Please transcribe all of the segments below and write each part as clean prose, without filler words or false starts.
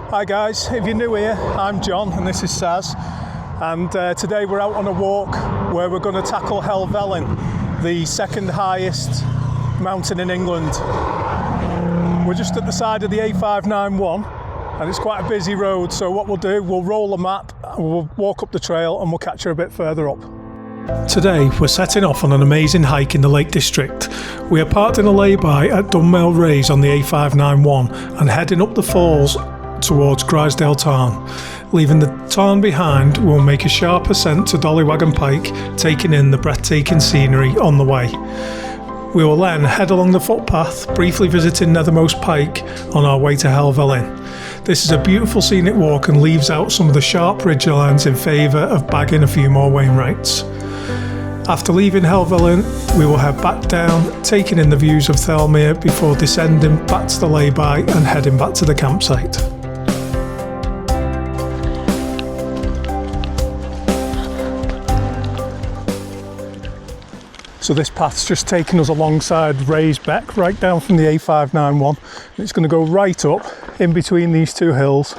Hi guys, if you're new here, I'm John and this is Saz, and today we're out on a walk where we're going to tackle Helvellyn, the second highest mountain in England. We're just at the side of the A591 and it's quite a busy road, so what we'll do, we'll roll a map, we'll walk up the trail and we'll catch her a bit further up. Today we're setting off on an amazing hike in the Lake District. We are parked in a lay-by at Dunmail Raise on the A591 and heading up the falls towards Grisedale Tarn. Leaving the Tarn behind, we'll make a sharp ascent to Dollywaggon Pike, taking in the breathtaking scenery on the way. We will then head along the footpath, briefly visiting Nethermost Pike on our way to Helvellyn. This is a beautiful scenic walk and leaves out some of the sharp ridge lines in favour of bagging a few more Wainwrights. After leaving Helvellyn, we will head back down, taking in the views of Thirlmere before descending back to the lay-by and heading back to the campsite. So this path's just taken us alongside Raise Beck, right down from the A591. It's going to go right up in between these two hills,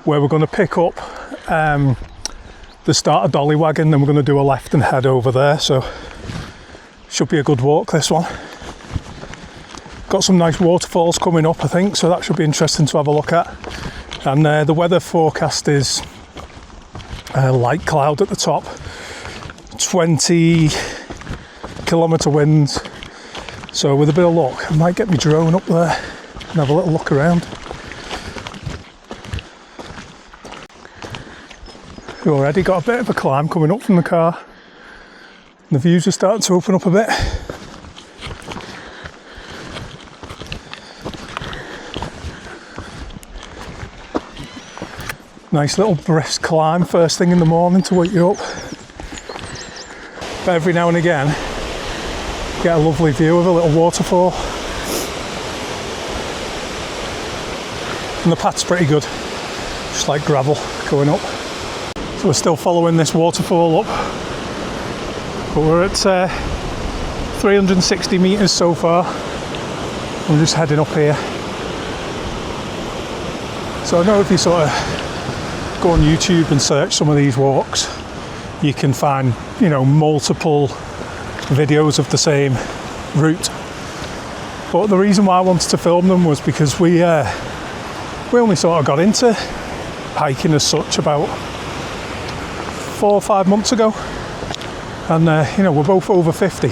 where we're going to pick up the start of Dollywaggon, then we're going to do a left and head over there, so should be a good walk, this one. Got some nice waterfalls coming up, I think, so that should be interesting to have a look at. And the weather forecast is light cloud at the top, 20 kilometre winds, so with a bit of luck I might get my drone up there and have a little look around. We've already got a bit of a climb coming up from the car. The views are starting to open up a bit. Nice little brisk climb first thing in the morning to wake you up. But every now and again, get a lovely view of a little waterfall. And the path's pretty good, just like gravel going up. So we're still following this waterfall up, but we're at 360 metres so far. I'm just heading up here. So I know if you sort of go on YouTube and search some of these walks, you can find, you know, multiple videos of the same route. But the reason why I wanted to film them was because we only sort of got into hiking as such about 4 or 5 months ago, and you know, we're both over 50,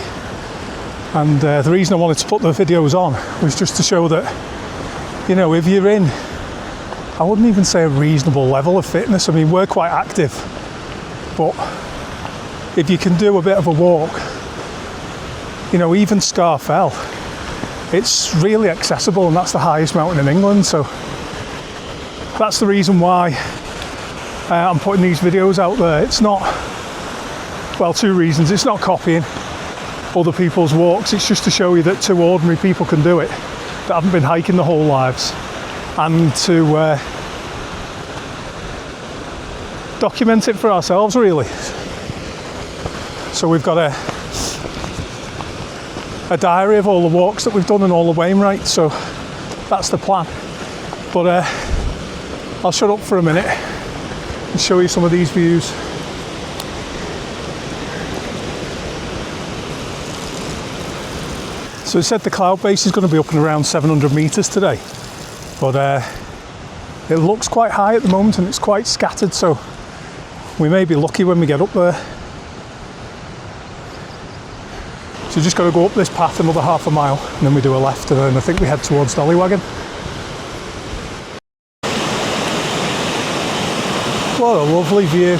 and the reason I wanted to put the videos on was just to show that, you know, if you're in, I wouldn't even say a reasonable level of fitness, I mean we're quite active, but if you can do a bit of a walk, you know, even Scafell, it's really accessible, and that's the highest mountain in England, so that's the reason why I'm putting these videos out there. It's not, well, 2 reasons. It's not copying other people's walks, it's just to show you that 2 ordinary people can do it that haven't been hiking their whole lives, and to document it for ourselves, really. So we've got a diary of all the walks that we've done and all the Wainwrights, so that's the plan. But I'll shut up for a minute and show you some of these views. So it said the cloud base is going to be up and around 700 metres today, but it looks quite high at the moment and it's quite scattered, so we may be lucky when we get up there. So just got to go up this path another half a mile and then we do a left, and then I think we head towards Dollywaggon. What a lovely view.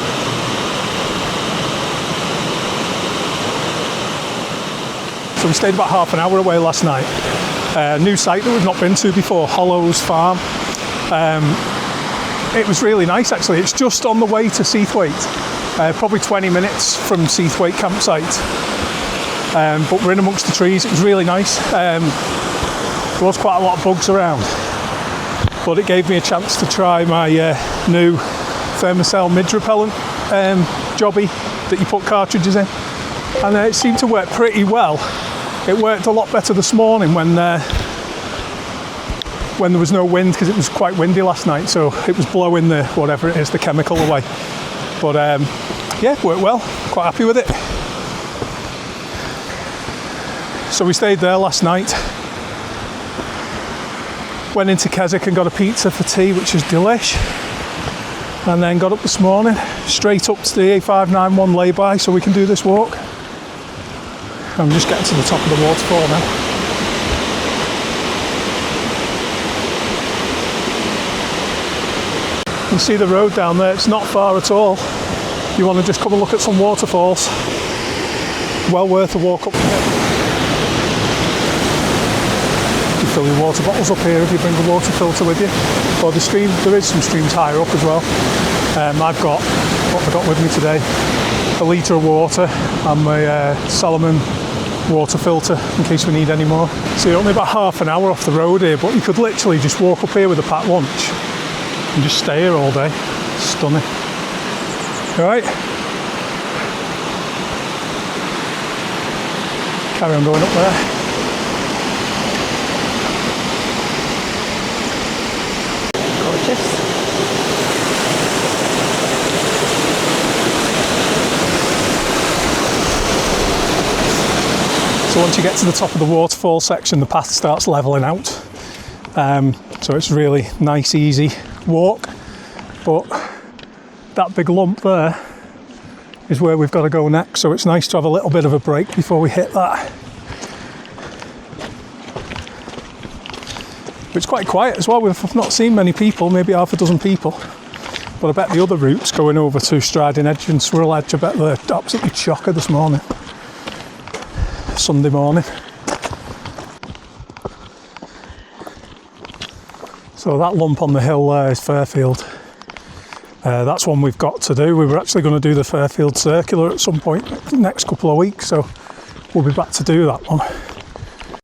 So we stayed about half an hour away last night. New site that we've not been to before, Hollows Farm. It was really nice actually. It's just on the way to Seathwaite, probably 20 minutes from Seathwaite campsite. But we're in amongst the trees. It was really nice. There was quite a lot of bugs around, but it gave me a chance to try my new Thermacell midge repellent jobby that you put cartridges in, and it seemed to work pretty well. It worked a lot better this morning when when there was no wind, because it was quite windy last night, so it was blowing the, whatever it is, the chemical away. But yeah, worked well, quite happy with it. So we stayed there last night. Went into Keswick and got a pizza for tea, which was delish. And then got up this morning, straight up to the A591 lay-by so we can do this walk. I'm just getting to the top of the waterfall now. You see the road down there, it's not far at all. If you want to just come and look at some waterfalls, well worth a walk up here. You fill your water bottles up here if you bring a water filter with you. Or the stream, there is some streams higher up as well. I've got, what I got with me today, a litre of water and my Salomon water filter in case we need any more. So you're only about half an hour off the road here, but you could literally just walk up here with a packed lunch and just stay here all day. Stunning. Alright. Carry on going up there. So once you get to the top of the waterfall section, the path starts levelling out. So it's really nice, easy walk. But that big lump there is where we've got to go next. So it's nice to have a little bit of a break before we hit that. It's quite quiet as well. We've not seen many people, maybe half a dozen people. But I bet the other routes going over to Striding Edge and Swirral Edge, I bet they're absolutely chocker this morning. Sunday morning. So that lump on the hill there is Fairfield. That's one we've got to do. We were actually going to do the Fairfield Circular at some point next couple of weeks, so we'll be back to do that one.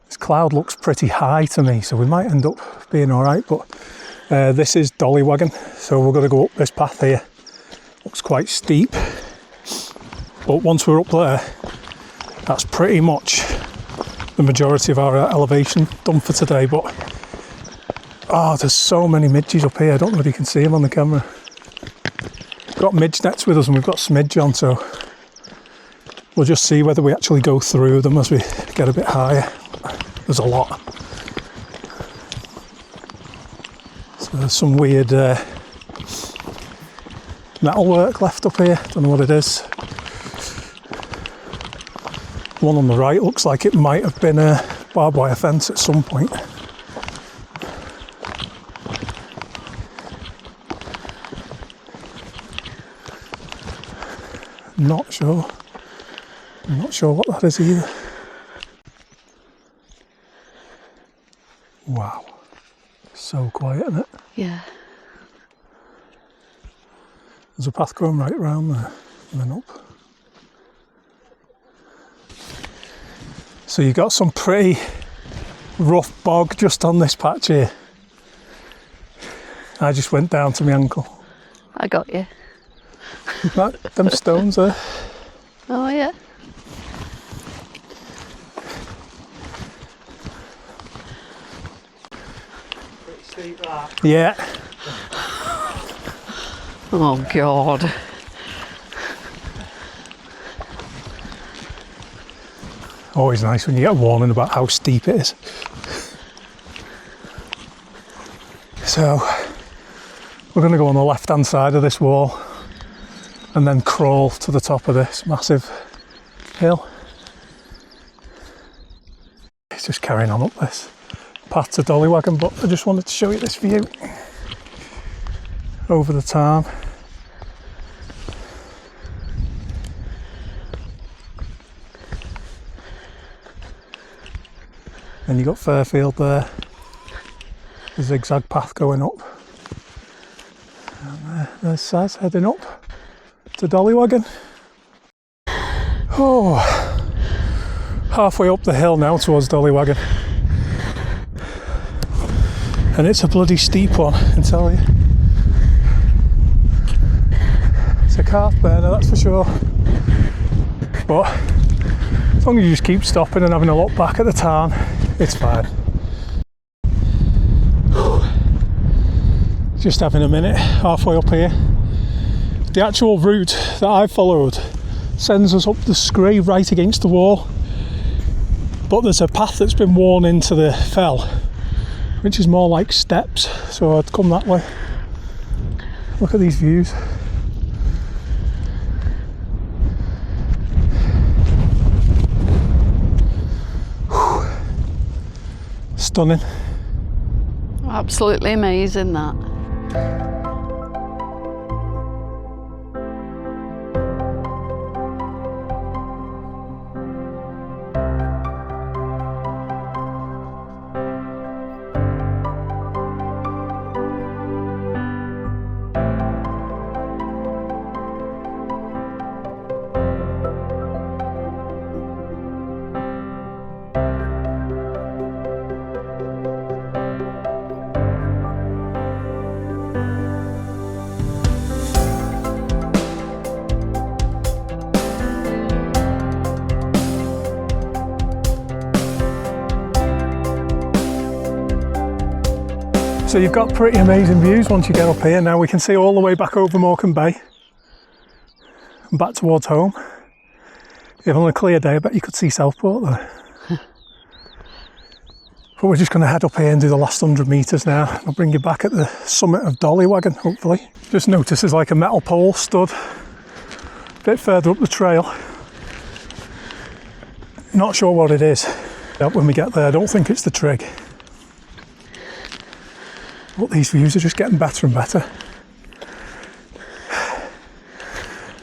This cloud looks pretty high to me, so we might end up being alright, but this is Dollywaggon, so we're going to go up this path here. Looks quite steep, but once we're up there, that's pretty much the majority of our elevation done for today. But oh, there's so many midges up here. I don't know if you can see them on the camera. We've got midge nets with us and we've got smidge on, so we'll just see whether we actually go through them as we get a bit higher. There's a lot. So there's some weird metalwork left up here. Don't know what it is. One on the right looks like it might have been a barbed wire fence at some point. Not sure. I'm not sure what that is either. Wow. So quiet, isn't it? Yeah. There's a path going right round there and then up. So you got some pretty rough bog just on this patch here. I just went down to my ankle. I got you. Them stones there. Oh yeah. Pretty steep that. Yeah. Oh God. Always nice when you get a warning about how steep it is. So we're going to go on the left hand side of this wall and then crawl to the top of this massive hill. It's just carrying on up this path to Dollywaggon, but I just wanted to show you this view over the tarn. Then you got Fairfield there, the zigzag path going up. And there's Saz heading up to Dollywaggon. Oh, halfway up the hill now towards Dollywaggon. And it's a bloody steep one, I can tell you. It's a calf burner, that's for sure. But as long as you just keep stopping and having a look back at the tarn, it's fine. Just having a minute halfway up here. The actual route that I followed sends us up the scree right against the wall, but there's a path that's been worn into the fell which is more like steps, so I'd come that way. Look at these views. Whew. Stunning. Absolutely amazing, that. So you've got pretty amazing views once you get up here. Now we can see all the way back over Morecambe Bay and back towards home. If on a clear day, I bet you could see Southport there. But we're just going to head up here and do the last 100 metres now. I'll bring you back at the summit of Dollywaggon, hopefully. Just notice there's like a metal pole stood a bit further up the trail. Not sure what it is. When we get there, I don't think it's the trig. But these views are just getting better and better.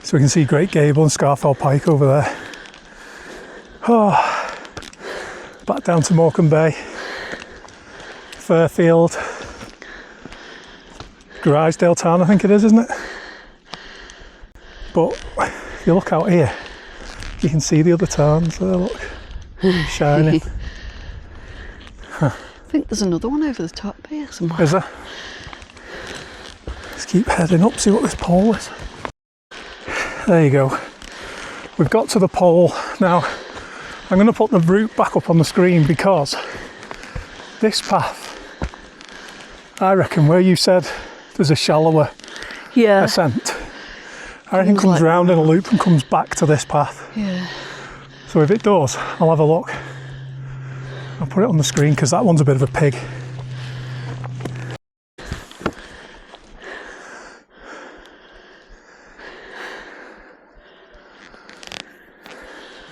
So we can see Great Gable and Scarfell Pike over there. Oh, back down to Morecambe Bay, Fairfield, Grisedale Tarn, I think it is, isn't it? But if you look out here, you can see the other tarns there, look, shining. I think there's another one over the top here somewhere. Is there? Let's keep heading up, see what this pole is. There you go. We've got to the pole. Now, I'm going to put the route back up on the screen because this path, I reckon where you said there's a shallower ascent, I reckon comes round in a loop and comes back to this path. Yeah. So if it does, I'll have a look. I'll put it on the screen because that one's a bit of a pig.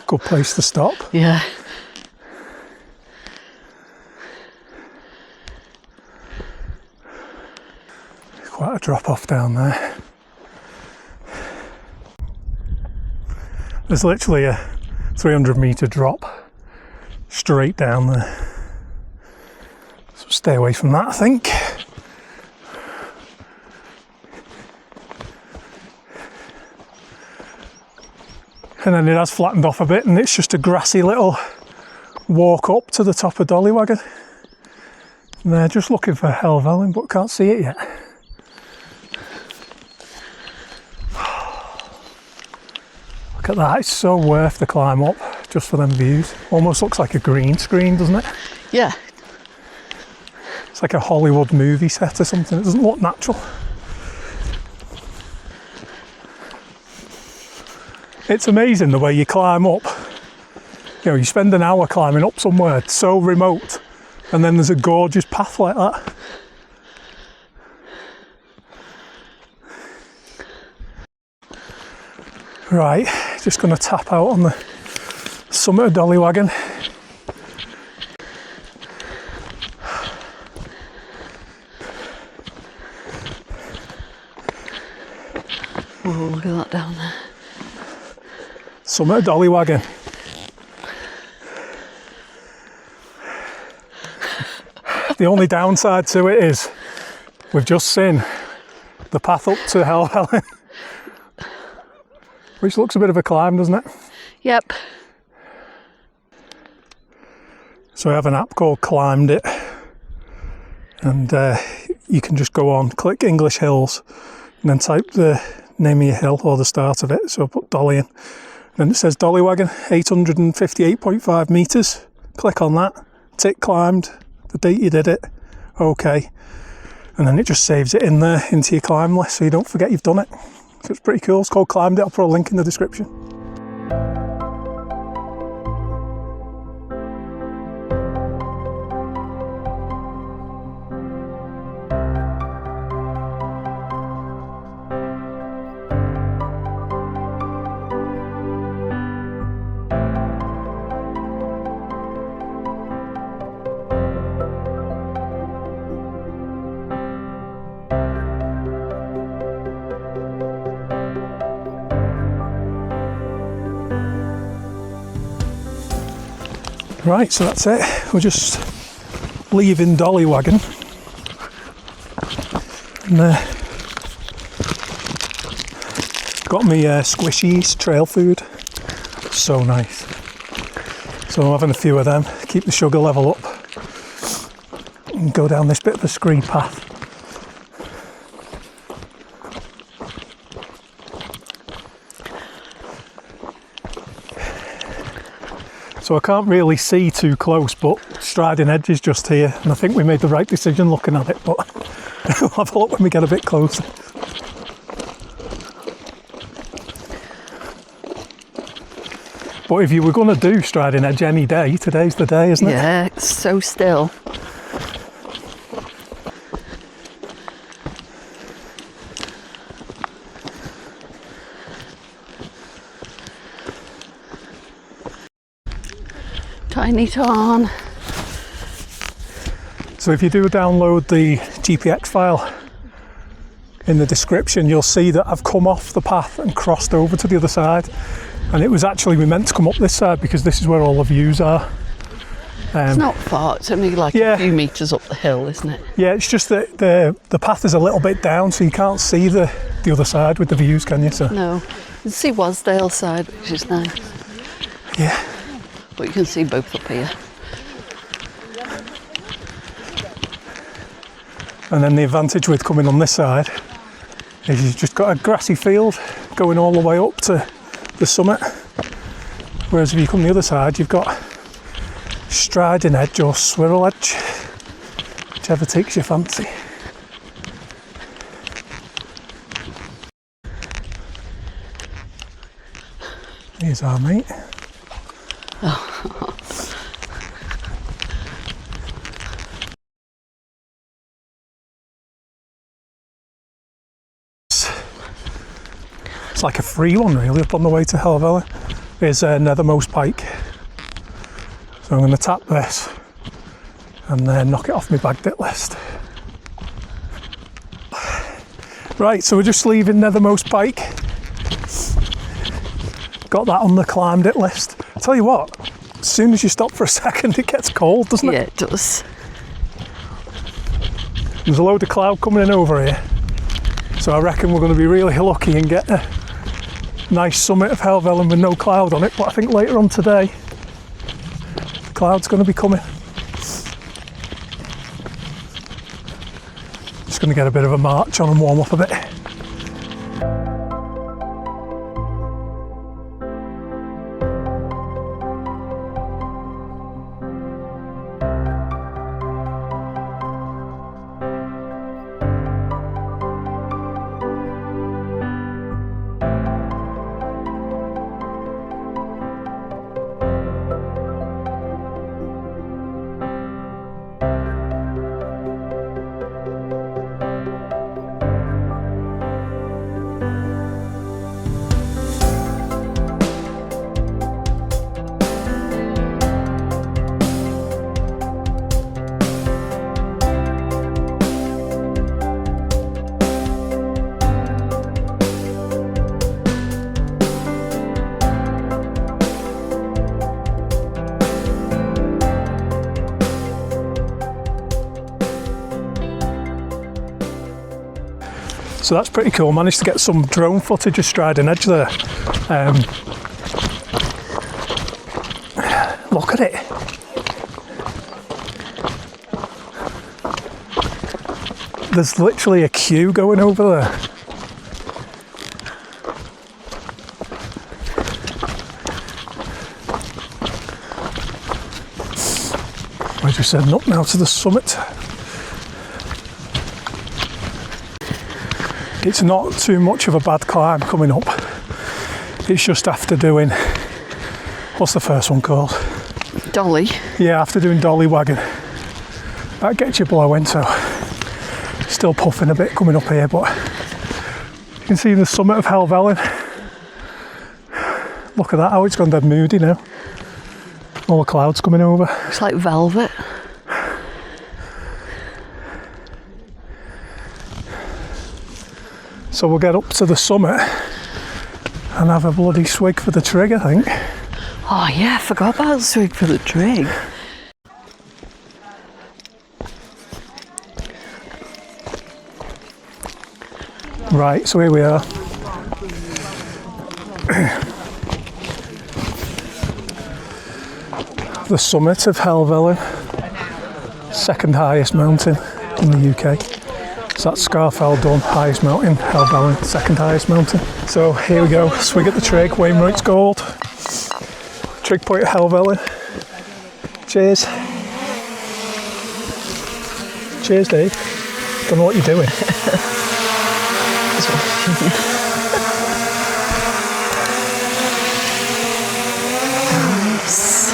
Good place to stop. Yeah. Quite a drop off down there. There's literally a 300 metre drop straight down there. So stay away from that, I think. And then it has flattened off a bit and it's just a grassy little walk up to the top of Dollywaggon. And they're just looking for Helvellyn but can't see it yet. Look at that, it's so worth the climb up just for them views. Almost looks like a green screen, doesn't it? Yeah. It's like a Hollywood movie set or something. It doesn't look natural. It's amazing the way you climb up. You know, you spend an hour climbing up somewhere so remote and then there's a gorgeous path like that. Right, just going to tap out on the summit of Dollywaggon. Oh, look at that down there. Summit of Dollywaggon. The only downside to it is we've just seen the path up to Helvellyn, which looks a bit of a climb, doesn't it? Yep. So I have an app called Climbed It, and you can just go on, click English Hills, and then type the name of your hill or the start of it. So I put Dolly in. Then it says Dollywaggon, 858.5 metres. Click on that, tick climbed, the date you did it, okay. And and then it just saves it in there into your climb list so you don't forget you've done it. So it's pretty cool. It's called Climbed It. I'll put a link in the description. Right, so that's it. We're just leaving Dollywaggon. And got me squishies, trail food. So nice. So I'm having a few of them, keep the sugar level up, and go down this bit of a scree path. So I can't really see too close, but Striding Edge is just here, and I think we made the right decision looking at it, but we'll have a look when we get a bit closer. But if you were going to do Striding Edge any day, today's the day, isn't it? Yeah, it's so still. Tiny Tarn. So if you do download the GPX file in the description, you'll see that I've come off the path and crossed over to the other side. And it was actually, we meant to come up this side because this is where all the views are. It's not far, it's only like a few metres up the hill, isn't it? Yeah, it's just that the path is a little bit down, so you can't see the other side with the views, can you? So. No, you can see Wasdale side, which is nice. Yeah. But you can see both up here. And then the advantage with coming on this side is you've just got a grassy field going all the way up to the summit. Whereas if you come the other side, you've got Striding Edge or Swirral Edge, whichever takes your fancy. Here's our mate. Oh. It's like a free one really up on the way to Helvellyn. Here's Nethermost Pike. So I'm going to tap this and then knock it off my bagged it list. Right, so we're just leaving Nethermost Pike. Got that on the climbed it list. I'll tell you what, as soon as you stop for a second it gets cold, doesn't it? Yeah, it does. There's a load of cloud coming in over here. So I reckon we're going to be really lucky and get a nice summit of Helvellyn with no cloud on it, but I think later on today the cloud's going to be coming. Just going to get a bit of a march on and warm up a bit. So that's pretty cool. Managed to get some drone footage of Striding Edge there. Look at it. There's literally a queue going over there. We're just heading up now to the summit. It's not too much of a bad climb coming up. It's just after doing, what's the first one called? Dolly. Yeah, after doing Dollywaggon. That gets you blowing, so still puffing a bit coming up here, but you can see the summit of Helvellyn. Look at that, how it's gone dead moody now. All the clouds coming over. It's like velvet. So we'll get up to the summit and have a bloody swig for the trig, I think. Oh yeah, I forgot about the swig for the trig. Right, so here we are. The summit of Helvellyn, second highest mountain in the UK. So that's Scarfell-Dunn, highest mountain, Helvellyn, second highest mountain. So here we go, swig at the trig, Wainwright's Gold. Trig point at Helvellyn. Cheers. Cheers, Dave. Don't know what you're doing. Nice.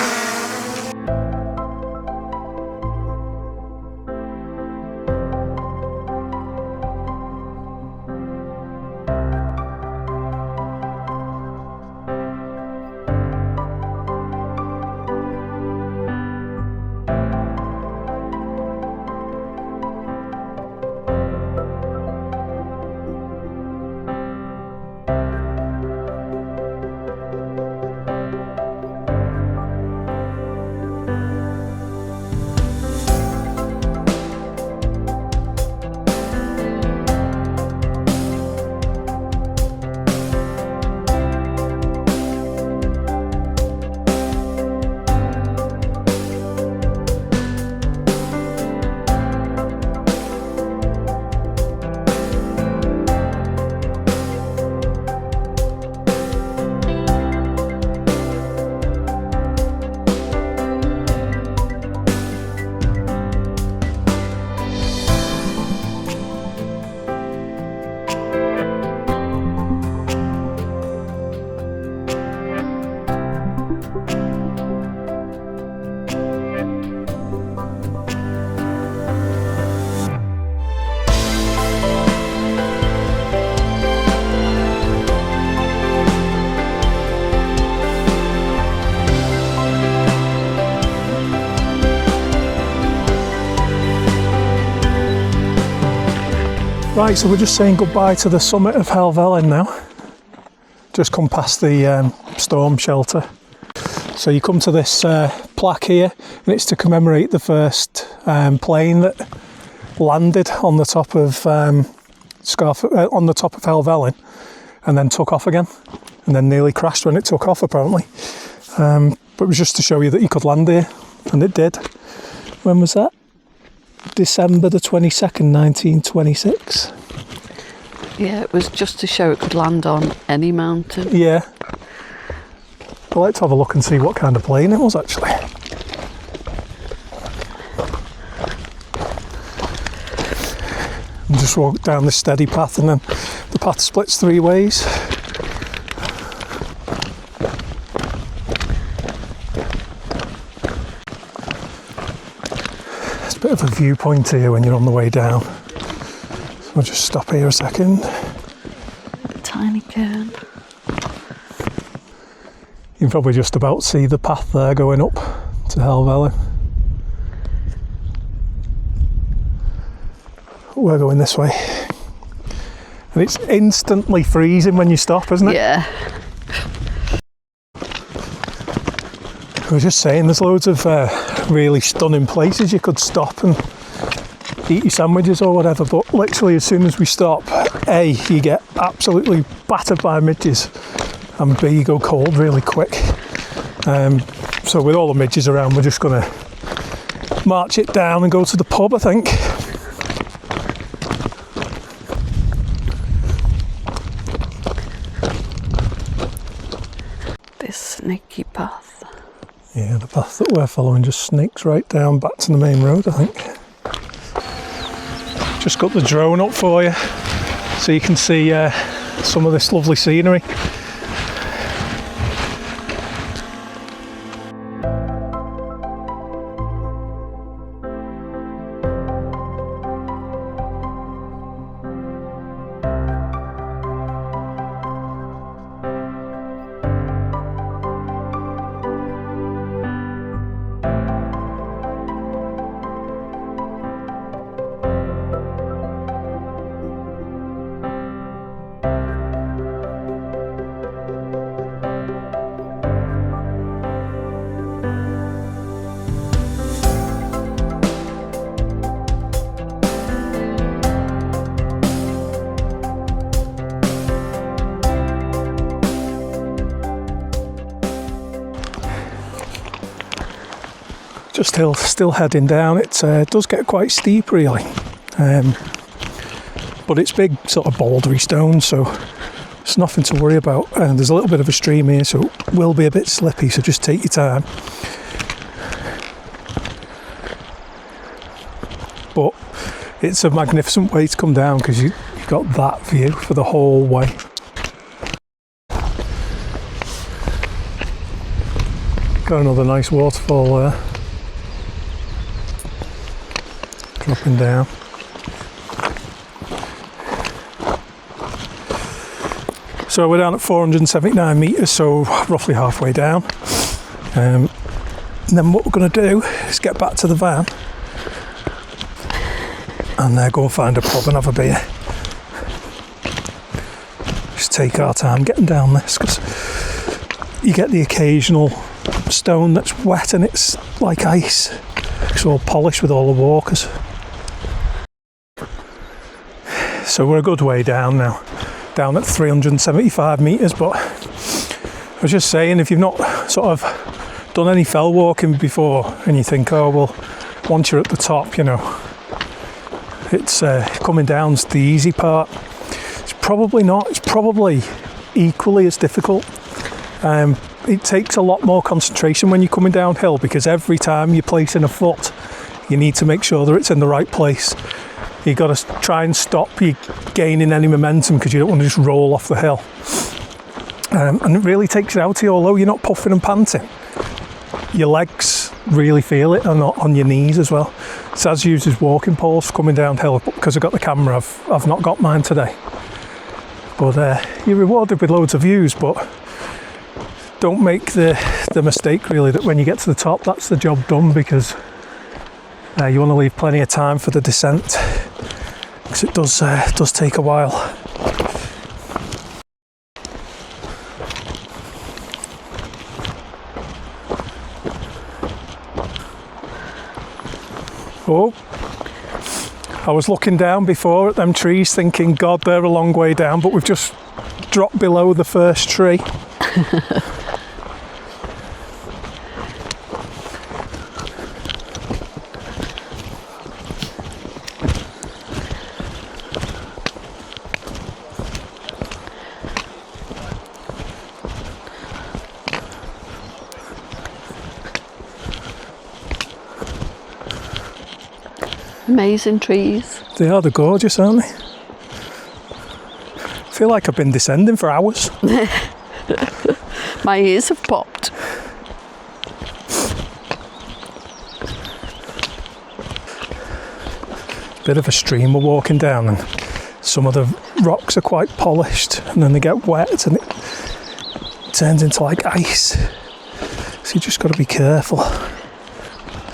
Right, so we're just saying goodbye to the summit of Helvellyn now. Just come past the storm shelter. So you come to this plaque here, and it's to commemorate the first plane that landed on the top of on the top of Helvellyn, and then took off again, and then nearly crashed when it took off apparently. But it was just to show you that you could land here, and it did. When was that? December the 22nd, 1926. Yeah, it was just to show it could land on any mountain. Yeah. I'd like to have a look and see what kind of plane it was actually. And just walk down this steady path, and then the path splits three ways. It's a bit of a viewpoint here when you're on the way down. So we'll just stop here a second. Tiny cairn. You can probably just about see the path there going up to Helvellyn. We're going this way. And it's instantly freezing when you stop, isn't it? Yeah. I was just saying, there's loads of really stunning places you could stop and eat your sandwiches or whatever, but literally as soon as we stop, A, you get absolutely battered by midges, and B, you go cold really quick. So with all the midges around, we're just going to march it down and go to the pub, I think. This snaky path. Yeah, the path that we're following just snakes right down back to the main road, I think. Just got the drone up for you. so you can see some of this lovely scenery. Just still heading down. It does get quite steep really, but it's big sort of bouldery stones, so it's nothing to worry about. And there's a little bit of a stream here, so it will be a bit slippy, so just take your time. But it's a magnificent way to come down because you've got that view for the whole way. Got another nice waterfall there. Dropping down. So we're down at 479 metres, so roughly halfway down. And then what we're going to do is get back to the van and go and find a pub and have a beer. Just take our time getting down this, because you get the occasional stone that's wet and it's like ice. It's all polished with all the walkers. So we're a good way down now, down at 375 metres, but I was just saying, if you've not sort of done any fell walking before and you think, oh well, once you're at the top, you know, it's coming down's the easy part. It's probably not. It's probably equally as difficult. It takes a lot more concentration when you're coming downhill, because every time you're placing a foot, you need to make sure that it's in the right place. You've got to try and stop you gaining any momentum, because you don't want to just roll off the hill. And it really takes it out of you, although you're not puffing and panting. Your legs really feel it, and on your knees as well. Saz uses walking poles for coming downhill, but because I've got the camera, I've not got mine today. But you're rewarded with loads of views, but don't make the mistake really that when you get to the top, that's the job done, because you want to leave plenty of time for the descent, because it does take a while. Oh, I was looking down before at them trees thinking, God, they're a long way down, but we've just dropped below the first tree. Amazing trees. They are, they're gorgeous, aren't they? I feel like I've been descending for hours. My ears have popped. Bit of a stream we're walking down, and some of the rocks are quite polished, and then they get wet and it turns into like ice. So you just got to be careful.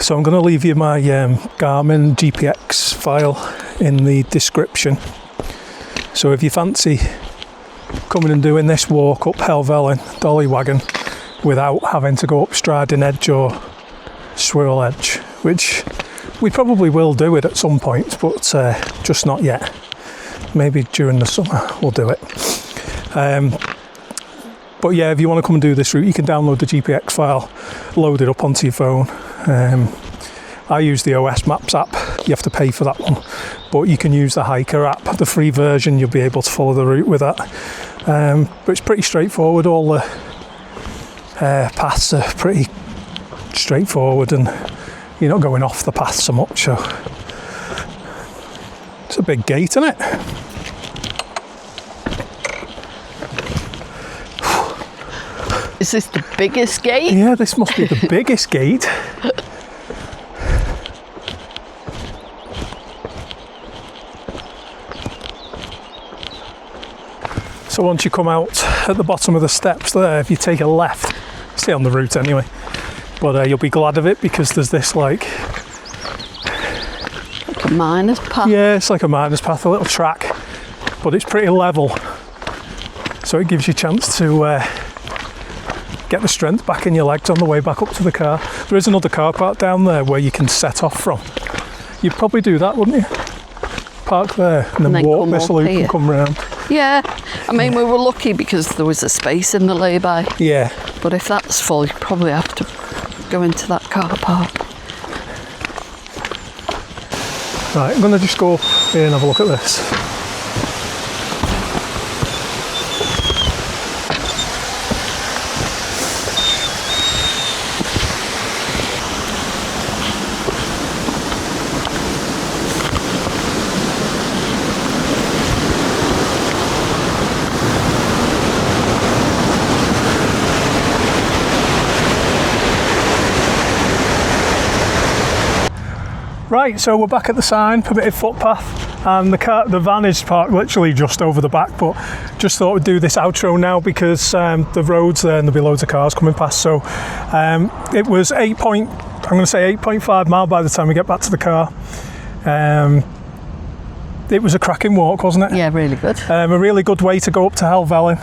So I'm going to leave you my Garmin GPX file in the description. So if you fancy coming and doing this walk up Helvellyn, Dollywaggon, without having to go up Striding Edge or Swirral Edge, which we probably will do it at some point, but just not yet. Maybe during the summer we'll do it. But yeah, if you want to come and do this route, you can download the GPX file, load it up onto your phone. I use the OS Maps app. You have to pay for that one, but you can use the Hiker app, the free version. You'll be able to follow the route with that. But it's pretty straightforward. All the paths are pretty straightforward, and you're not going off the path so much. So it's a big gate, isn't it? Is this the biggest gate? Yeah, this must be the biggest gate. So once you come out at the bottom of the steps there, if you take a left, stay on the route anyway, but you'll be glad of it because there's this like a miner's path. Yeah, it's like a miner's path, a little track, but it's pretty level, so it gives you a chance to get the strength back in your legs on the way back up to the car. There is another car park down there where you can set off from. You'd probably do that, wouldn't you? Park there and then walk this loop and come round. Yeah, I mean, we were lucky because there was a space in the lay-by. Yeah. But if that's full, you probably have to go into that car park. Right, I'm going to just go up here and have a look at this. Right, so we're back at the sign, permitted footpath, and the van is parked literally just over the back, but just thought we'd do this outro now because the road's there and there'll be loads of cars coming past. So it was 8.5 mile by the time we get back to the car. It was a cracking walk, wasn't it? Yeah, really good. A really good way to go up to Helvellyn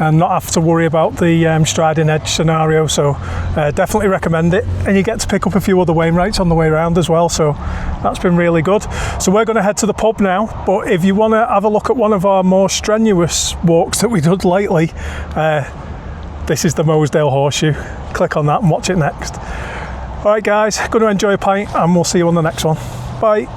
and not have to worry about the striding edge scenario, so definitely recommend it. And you get to pick up a few other Wainwrights on the way around as well, so that's been really good. So we're going to head to the pub now, but if you want to have a look at one of our more strenuous walks that we did lately, this is the Mosedale Horseshoe. Click on that and watch it next. Alright guys, going to enjoy a pint and we'll see you on the next one. Bye.